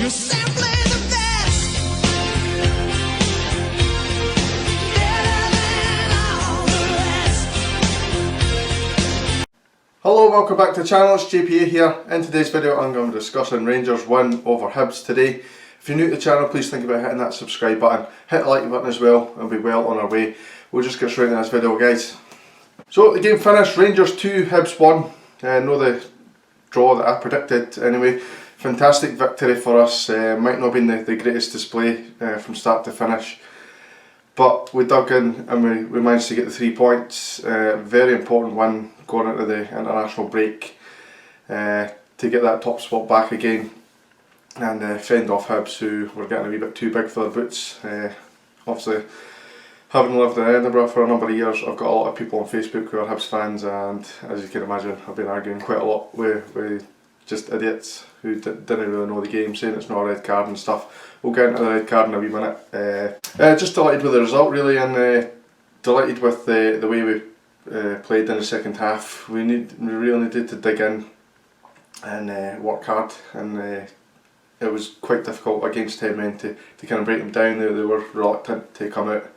You're simply the best. Better than all the rest. Hello, welcome back to the channel, it's JPA here. In today's video I'm going to be discussing Rangers win over Hibs today. If you're new to the channel, please think about hitting that subscribe button, hit the like button as well, and we'll be well on our way. We'll just get straight into this video, guys. So the game finished, Rangers 2, Hibs 1. No the draw that I predicted anyway. Fantastic victory for us, might not have been the greatest display from start to finish. But we dug in and we managed to get the 3 points. Very important win going into the international break to get that top spot back again and fend off Hibs, who were getting a wee bit too big for their boots. Obviously, having lived in Edinburgh for a number of years, I've got a lot of people on Facebook who are Hibs fans, and as you can imagine, I've been arguing quite a lot with just idiots who didn't really know the game, saying it's not a red card and stuff. We'll get into the red card in a wee minute. Just delighted with the result really, and delighted with the way we played in the second half. We really needed to dig in and work hard, and it was quite difficult against 10 men to kind of break them down. They were reluctant to come out,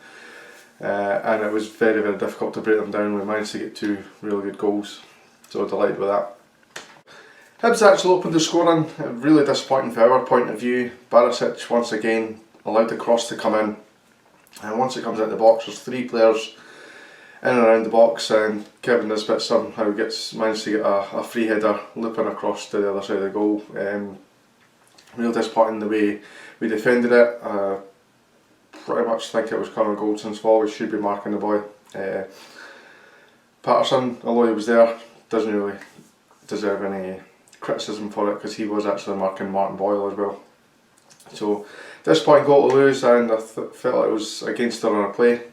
and it was very, very difficult to break them down. We managed to get 2 really good goals, so delighted with that. Hibs actually opened the scoring, really disappointing from our point of view. Barisic once again allowed the cross to come in, and once it comes out the box there's 3 players in and around the box, and Kevin Nisbet somehow managed to get a free header looping across to the other side of the goal. Real disappointing the way we defended it. Pretty much think it was Connor Goldson's fault. We should be marking the boy. Patterson, although he was there, doesn't really deserve any criticism for it, because he was actually marking Martin Boyle as well. So disappointing goal to lose, and I felt like it was against our play.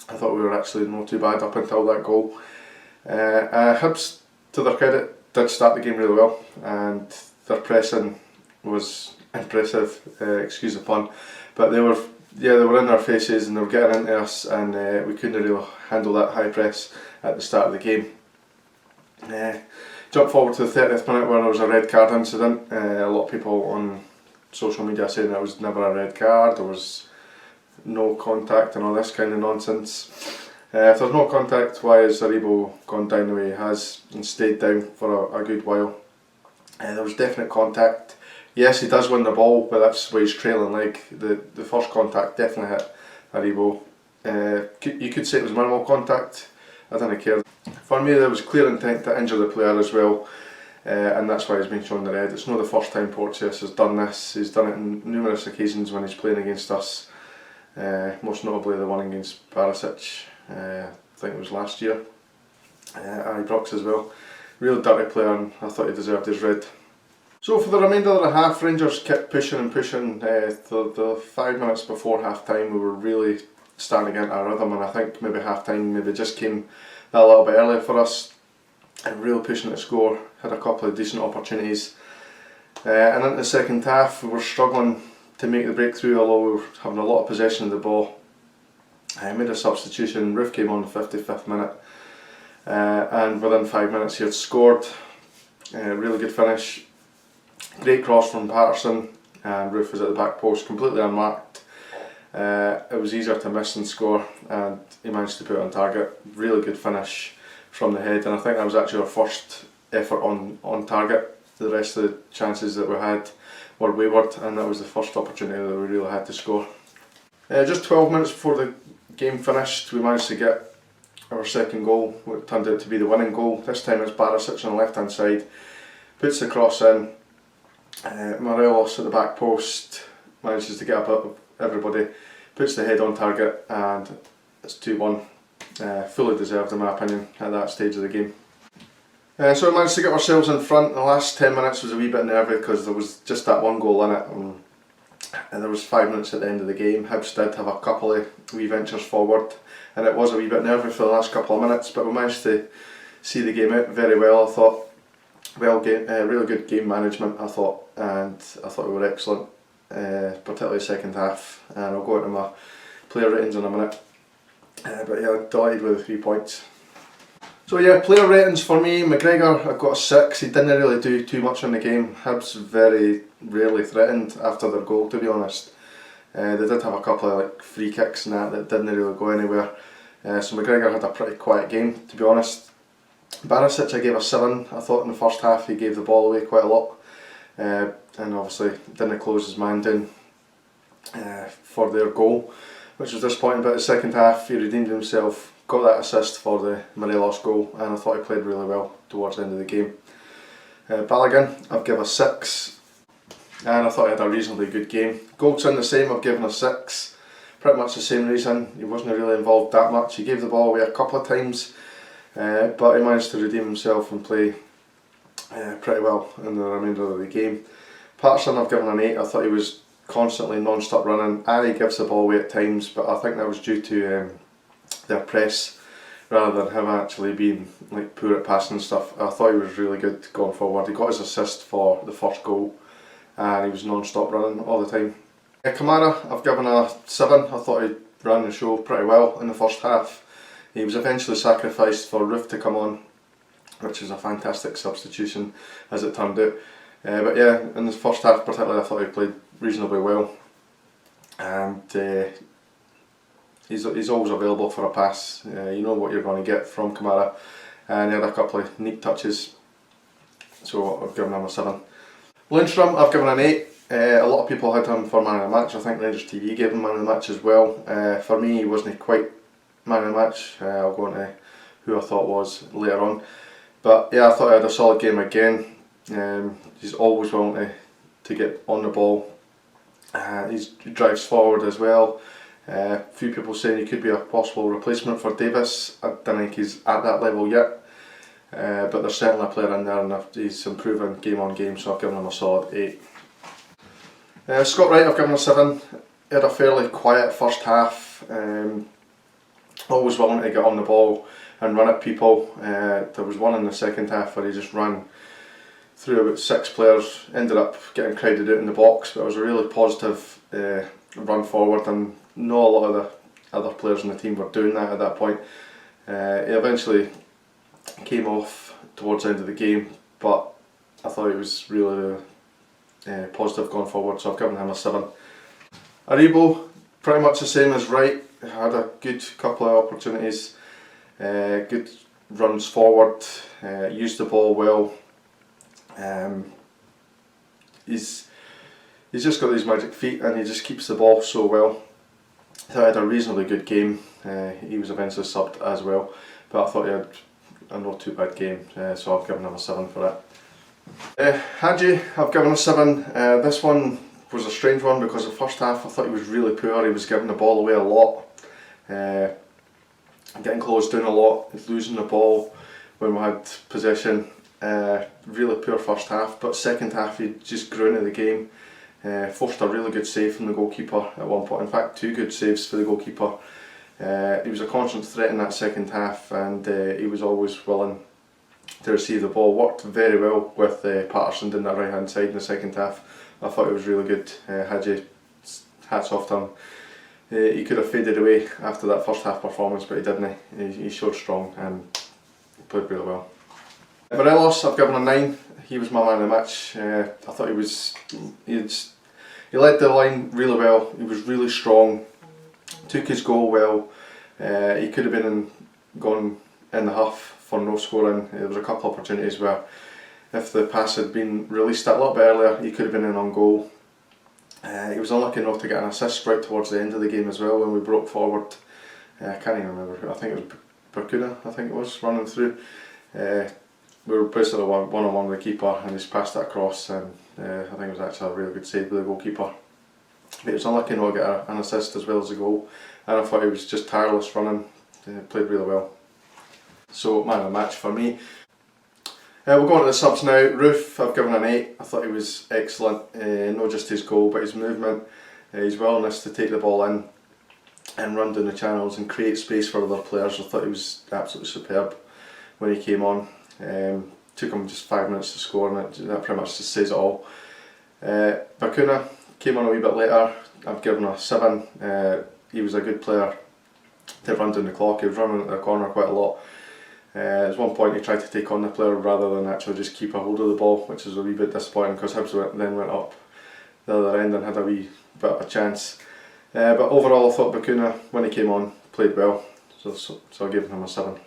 I thought we were actually not too bad up until that goal. Hibs, to their credit, did start the game really well, and their pressing was impressive, excuse the pun, but they were in our faces and they were getting into us, and we couldn't really handle that high press at the start of the game. Jump forward to the 30th minute where there was a red card incident. A lot of people on social media saying that was never a red card, there was no contact and all this kind of nonsense. If there's no contact, why has Aribo gone down the way he has and stayed down for a good while? There was definite contact. Yes, he does win the ball, but that's where he's trailing leg. The first contact definitely hit Aribo. You could say it was minimal contact, I didn't care. For me, there was clear intent to injure the player as well, and that's why he's been shown the red. It's not the first time Porteous has done this. He's done it on numerous occasions when he's playing against us, most notably the one against Barisic, I think it was last year, Ibrox as well. Real dirty player, and I thought he deserved his red. So for the remainder of the half, Rangers kept pushing and pushing. The 5 minutes before half time we were really starting to get into our rhythm, and I think maybe half time maybe just came that little bit earlier for us, and really pushing to score. Had a couple of decent opportunities, and into the second half we were struggling to make the breakthrough, although we were having a lot of possession of the ball. I made a substitution. Roof came on the 55th minute, and within 5 minutes he had scored. Really good finish. Great cross from Patterson, and Roof was at the back post, completely unmarked. It was easier to miss than score, and he managed to put it on target. Really good finish from the head, and I think that was actually our first effort on target. The rest of the chances that we had were wayward, and that was the first opportunity that we really had to score. Just 12 minutes before the game finished, we managed to get our second goal, what turned out to be the winning goal. This time it's Barisic on the left hand side, puts the cross in. Morelos at the back post manages to get up at everybody, puts the head on target, and it's 2-1. Fully deserved in my opinion at that stage of the game. So we managed to get ourselves in front. The last 10 minutes was a wee bit nervy because there was just that one goal in it, and there was 5 minutes at the end of the game. Hibs did have a couple of wee ventures forward, and it was a wee bit nervy for the last couple of minutes, but we managed to see the game out very well, I thought. Really good game management, I thought, and I thought we were excellent, particularly second half, and I'll go into my player ratings in a minute. But yeah, delighted with the 3 points. So yeah, player ratings for me, McGregor, I've got a 6. He didn't really do too much in the game. Hibs very rarely threatened after their goal, to be honest. They did have a couple of like free kicks and that didn't really go anywhere. So McGregor had a pretty quiet game, to be honest. Barisic I gave a 7. I thought in the first half he gave the ball away quite a lot. And obviously didn't close his man down for their goal, which was disappointing, but the second half he redeemed himself, got that assist for the Morelos goal, and I thought he played really well towards the end of the game. Balogun I've given a 6, and I thought he had a reasonably good game. Goldson the same, I've given a 6, pretty much the same reason. He wasn't really involved that much. He gave the ball away a couple of times, but he managed to redeem himself and play pretty well in the remainder of the game. Patterson I've given an 8. I thought he was constantly non-stop running, and he gives the ball away at times, but I think that was due to their press rather than him actually being like poor at passing and stuff. I thought he was really good going forward. He got his assist for the first goal and he was non-stop running all the time. Kamara I've given a 7. I thought he ran the show pretty well in the first half. He was eventually sacrificed for Roof to come on, which is a fantastic substitution as it turned out. But yeah, in the first half particularly I thought he played reasonably well, and he's always available for a pass. You know what you're going to get from Kamara, and he had a couple of neat touches, so I've given him a 7. Lundstrom I've given an 8. A lot of people had him for man of the match. I think Rangers TV gave him man of the match as well. For me he wasn't quite man of the match. I'll go into who I thought was later on. But yeah, I thought he had a solid game again. He's always willing to get on the ball. He drives forward as well. A few people saying he could be a possible replacement for Davis. I don't think he's at that level yet. But there's certainly a player in there, and he's improving game on game, so I've given him a solid 8. Scott Wright I've given a 7. He had a fairly quiet first half. Always willing to get on the ball and run at people. There was one in the second half where he just ran through about 6 players, ended up getting crowded out in the box, but it was a really positive run forward, and not a lot of the other players in the team were doing that at that point. He eventually came off towards the end of the game, but I thought he was really positive going forward, so I've given him a 7. Aribo, pretty much the same as Wright. Had a good couple of opportunities, good runs forward, used the ball well. He's just got these magic feet, and he just keeps the ball so well. I thought he had a reasonably good game. He was eventually subbed as well, but I thought he had a not too bad game, so I've given him a 7 for that. Hadji I've given a 7. This one was a strange one because the first half I thought he was really poor. He was giving the ball away a lot, getting closed down a lot, losing the ball when we had possession. Really poor first half, but second half he just grew into the game. Forced a really good save from the goalkeeper at one point. In fact, 2 good saves for the goalkeeper. He was a constant threat in that second half, and he was always willing to receive the ball. Worked very well with Patterson down that right hand side in the second half. I thought it was really good. Hadji, hats off to him. He could have faded away after that first half performance, but he didn't. He showed strong and played really well. Morelos I've given a 9. He was my man of the match. I thought he led the line really well. He was really strong, took his goal well. He could have been gone in the half for no scoring. There was a couple of opportunities where if the pass had been released a little bit earlier, he could have been in on goal. He was unlucky not to get an assist right towards the end of the game as well when we broke forward. I can't even remember who. I think it was Bakuna, I think it was, running through. We were basically one-on-one with the keeper, and he's passed that across, and I think it was actually a really good save with the goalkeeper. But he was unlucky not to get an assist as well as a goal, and I thought he was just tireless running. Played really well. So man of the match for me. We'll go on to the subs now. Roof I've given an 8. I thought he was excellent, not just his goal but his movement, his willingness to take the ball in and run down the channels and create space for other players. I thought he was absolutely superb when he came on. Took him just 5 minutes to score, and that pretty much just says it all. Bakuna came on a wee bit later. I've given a 7. He was a good player to run down the clock. He was running at the corner quite a lot. There's one point he tried to take on the player rather than actually just keep a hold of the ball, which is a wee bit disappointing because Hibs then went up the other end and had a wee bit of a chance. But overall I thought Bakuna, when he came on, played well, so I gave him a 7.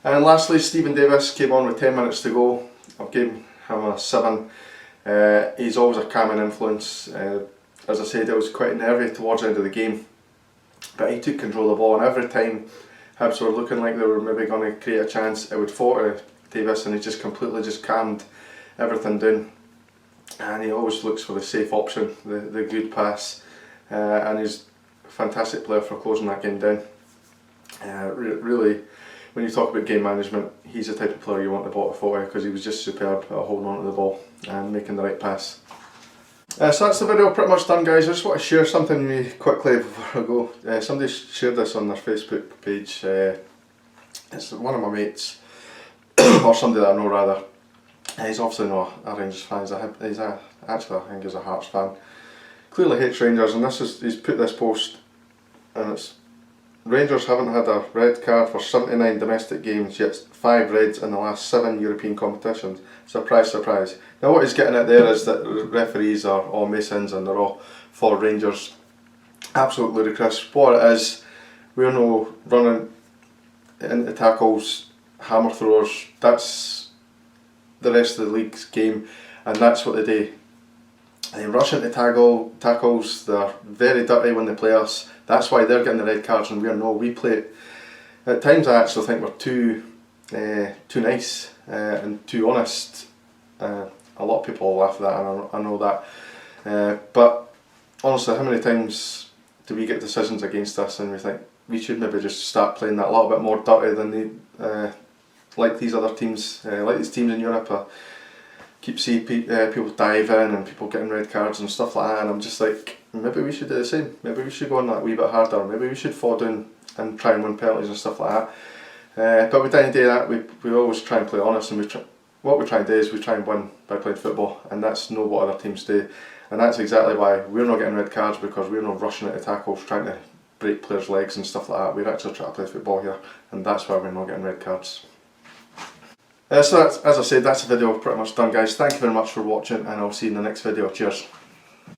And lastly, Stephen Davis came on with 10 minutes to go. I've given him a 7. He's always a calming influence. As I said, it was quite nervy towards the end of the game, but he took control of the ball, and every time Hibs were looking like they were maybe going to create a chance, it would fall to Davis, and he just completely calmed everything down. And he always looks for the safe option, the good pass, and he's a fantastic player for closing that game down. Really, when you talk about game management, he's the type of player you want the ball to fall to, because he was just superb at holding on to the ball and making the right pass. So that's the video pretty much done, guys. I just want to share something with you quickly before I go. Somebody shared this on their Facebook page. It's one of my mates, or somebody that I know rather. He's obviously not a Rangers fan, actually I think he's a Hearts fan. Clearly hates Rangers, and he's put this post, and it's: Rangers haven't had a red card for 79 domestic games, yet 5 reds in the last 7 European competitions. Surprise, surprise. Now what he's getting at there is that referees are all Masons and they're all for Rangers. Absolutely ludicrous. What it is, we're no running into tackles, hammer throwers. That's the rest of the league's game, and that's what they do. They rush into tackles, they're very dirty when they play us. That's why they're getting the red cards and we play it. At times I actually think we're too nice and too honest. A lot of people laugh at that, and I know that. But honestly, how many times do we get decisions against us and we think we should maybe just start playing that a little bit more dirty than like these other teams, like these teams in Europe. Keep seeing people diving and people getting red cards and stuff like that, and I'm just like, maybe we should do the same. Maybe we should go on that wee bit harder. Maybe we should fall down and try and win penalties and stuff like that. But we don't do that. We always try and play honest, and what we try and do is we try and win by playing football, and that's not what other teams do. And that's exactly why we're not getting red cards, because we're not rushing into tackles trying to break players' legs and stuff like that. We're actually trying to play football here, and that's why we're not getting red cards. So that's, as I said, that's the video pretty much done, guys. Thank you very much for watching, and I'll see you in the next video. Cheers.